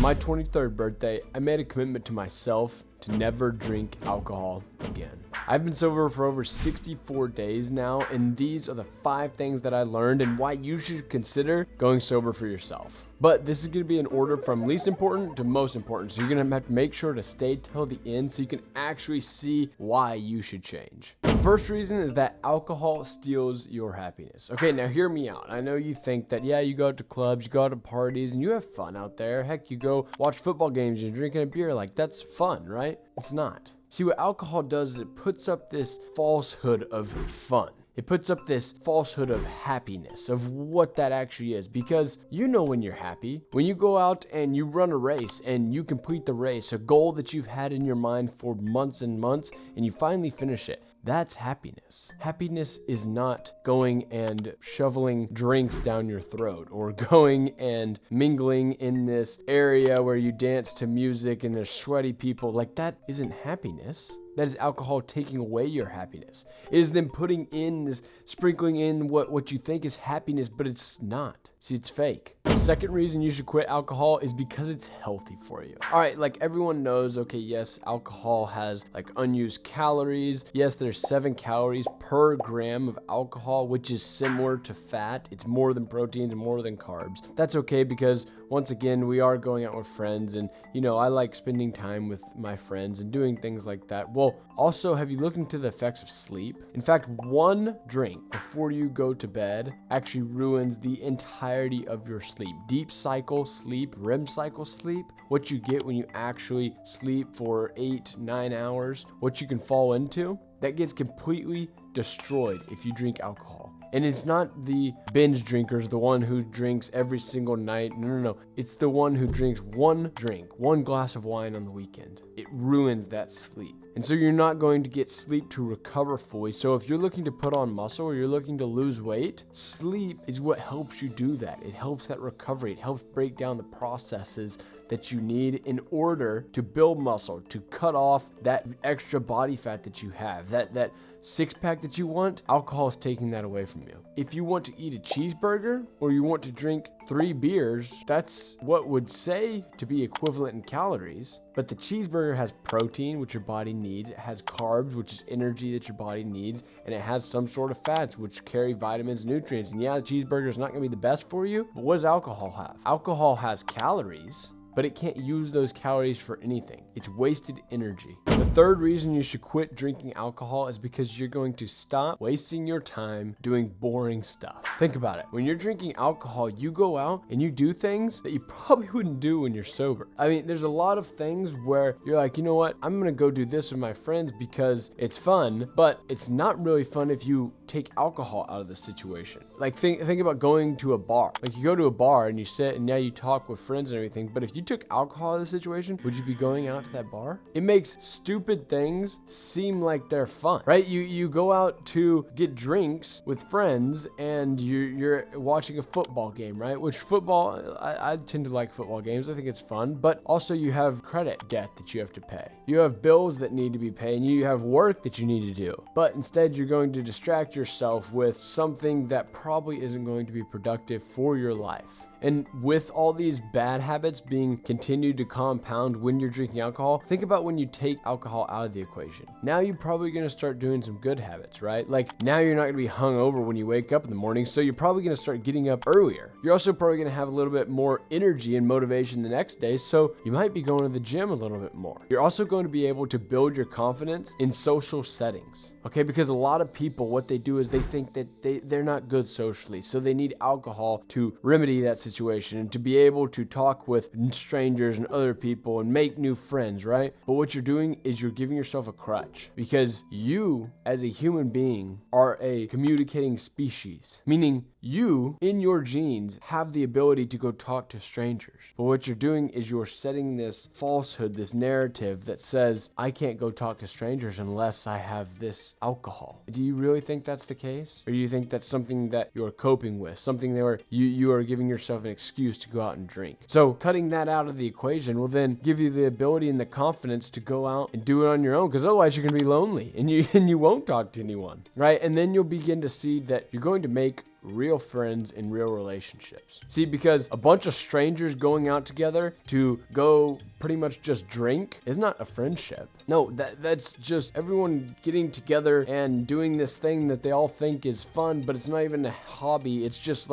my 23rd birthday, I made a commitment to myself to never drink alcohol again. I've been sober for over 64 days now, and these are the 5 things that I learned and why you should consider going sober for yourself. But this is going to be in order from least important to most important, so you're going to have to make sure to stay till the end so you can actually see why you should change. The first reason is that alcohol steals your happiness. Okay, now hear me out. I know you think that, yeah, you go out to clubs, you go out to parties, and you have fun out there. Heck, you go watch football games and you're drinking a beer. Like, that's fun, right? It's not. See, what alcohol does is it puts up this falsehood of fun. It puts up this falsehood of happiness, of what that actually is, because you know when you're happy. When you go out and you run a race and you complete the race, a goal that you've had in your mind for months and months, and you finally finish it, that's happiness. Happiness is not going and shoveling drinks down your throat or going and mingling in this area where you dance to music and there's sweaty people. Like, that isn't happiness. That is alcohol taking away your happiness. It is them putting in this, sprinkling in what you think is happiness, but it's not. See, it's fake. The second reason you should quit alcohol is because it's healthy for you. All right, like everyone knows, okay, yes, alcohol has like unused calories. Yes, there's 7 calories per gram of alcohol, which is similar to fat. It's more than proteins and more than carbs. That's okay because once again, we are going out with friends and, I like spending time with my friends and doing things like that. Well, also, have you looked into the effects of sleep? In fact, 1 drink before you go to bed actually ruins the entirety of your sleep. Deep cycle sleep, REM cycle sleep, what you get when you actually sleep for 8-9 hours, what you can fall into, that gets completely destroyed if you drink alcohol. And it's not the binge drinkers, the one who drinks every single night. No. It's the one who drinks 1 drink, 1 glass of wine on the weekend. It ruins that sleep. And so you're not going to get sleep to recover fully. So if you're looking to put on muscle or you're looking to lose weight, sleep is what helps you do that. It helps that recovery. It helps break down the processes that you need in order to build muscle, to cut off that extra body fat that you have, that 6-pack that you want. Alcohol is taking that away from you. If you want to eat a cheeseburger or you want to drink 3 beers, that's what would say to be equivalent in calories. But the cheeseburger has protein, which your body needs. It has carbs, which is energy that your body needs. And it has some sort of fats, which carry vitamins and nutrients. And yeah, the cheeseburger is not going to be the best for you. But what does alcohol have? Alcohol has calories, but it can't use those calories for anything. It's wasted energy. The third reason you should quit drinking alcohol is because you're going to stop wasting your time doing boring stuff. Think about it. When you're drinking alcohol, you go out and you do things that you probably wouldn't do when you're sober. I mean, there's a lot of things where you're like, you know what? I'm gonna go do this with my friends because it's fun, but it's not really fun if you take alcohol out of the situation. Like think about going to a bar. Like you go to a bar and you sit and now you talk with friends and everything, but if you took alcohol out of the situation, would you be going out to that bar? It makes stupid things seem like they're fun, right? You go out to get drinks with friends and you're watching a football game, right? Which football, I tend to like football games. I think it's fun, but also you have credit debt that you have to pay. You have bills that need to be paid and you have work that you need to do. But instead you're going to distract yourself with something that probably isn't going to be productive for your life. And with all these bad habits being continued to compound when you're drinking alcohol, think about when you take alcohol out of the equation. Now you're probably going to start doing some good habits, right? Like now you're not going to be hungover when you wake up in the morning, so you're probably going to start getting up earlier. You're also probably going to have a little bit more energy and motivation the next day, so you might be going to the gym a little bit more. You're also going to be able to build your confidence in social settings, okay? Because a lot of people, what they do is they think that they're not good socially, so they need alcohol to remedy that situation and to be able to talk with strangers and other people and make new friends, right? But what you're doing is you're giving yourself a crutch because you, as a human being, are a communicating species, meaning you, in your genes, have the ability to go talk to strangers. But what you're doing is you're setting this falsehood, this narrative that says, I can't go talk to strangers unless I have this alcohol. Do you really think that's the case? Or do you think that's something that you're coping with? Something where you are giving yourself an excuse to go out and drink? So cutting that out of the equation will then give you the ability and the confidence to go out and do it on your own, because otherwise you're going to be lonely and you won't talk to anyone, right? And then you'll begin to see that you're going to make real friends in real relationships. See, because a bunch of strangers going out together to go pretty much just drink is not a friendship. No, that's just everyone getting together and doing this thing that they all think is fun, but it's not even a hobby. It's just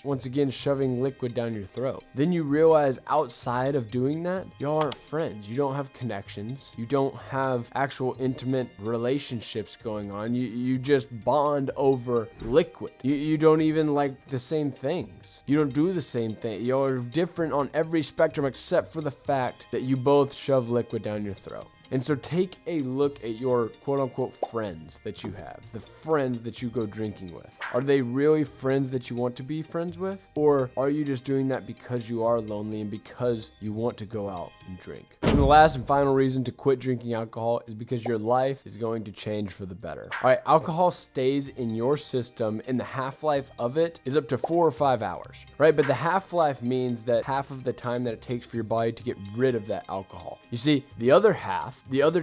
once again shoving liquid down your throat. Then you realize outside of doing that, y'all aren't friends. You don't have connections. You don't have actual intimate relationships going on. You just bond over liquid. You don't even like the same things. You don't do the same thing. You're different on every spectrum except for the fact that you both shove liquid down your throat. And so take a look at your quote unquote friends that you have, the friends that you go drinking with. Are they really friends that you want to be friends with? Or are you just doing that because you are lonely and because you want to go out and drink? And the last and final reason to quit drinking alcohol is because your life is going to change for the better. All right, alcohol stays in your system and the half-life of it is up to 4 or 5 hours, right? But the half-life means that half of the time that it takes for your body to get rid of that alcohol. You see, the other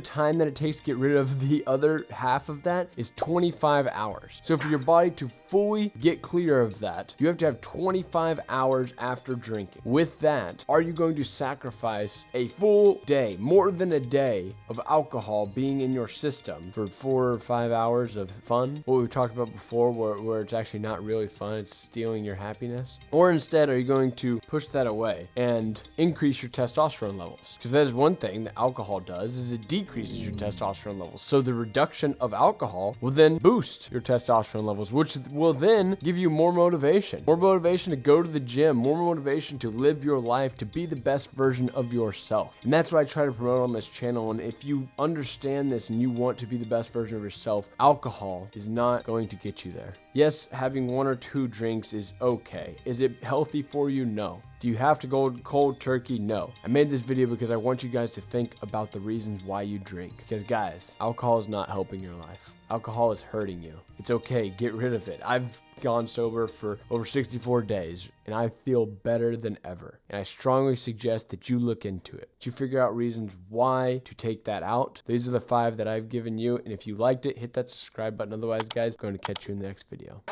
time that it takes to get rid of the other half of that is 25 hours. So for your body to fully get clear of that, you have to have 25 hours after drinking. With that, are you going to sacrifice a full day, more than a day of alcohol being in your system for 4 or 5 hours of fun? What we've talked about before where it's actually not really fun, it's stealing your happiness? Or instead, are you going to push that away and increase your testosterone levels? Because that is one thing that alcohol does, is it decreases your testosterone levels. So the reduction of alcohol will then boost your testosterone levels, which will then give you more motivation to go to the gym, more motivation to live your life, to be the best version of yourself. And that's what I try to promote on this channel. And if you understand this and you want to be the best version of yourself, alcohol is not going to get you there. Yes, having 1 or 2 drinks is okay. Is it healthy for you? No. Do you have to go cold turkey? No. I made this video because I want you guys to think about the reasons why you drink. Because guys, alcohol is not helping your life. Alcohol is hurting you. It's okay, get rid of it. I've gone sober for over 64 days and I feel better than ever. And I strongly suggest that you look into it. You figure out reasons why to take that out. These are the 5 that I've given you. And if you liked it, hit that subscribe button. Otherwise, guys, I'm going to catch you in the next video.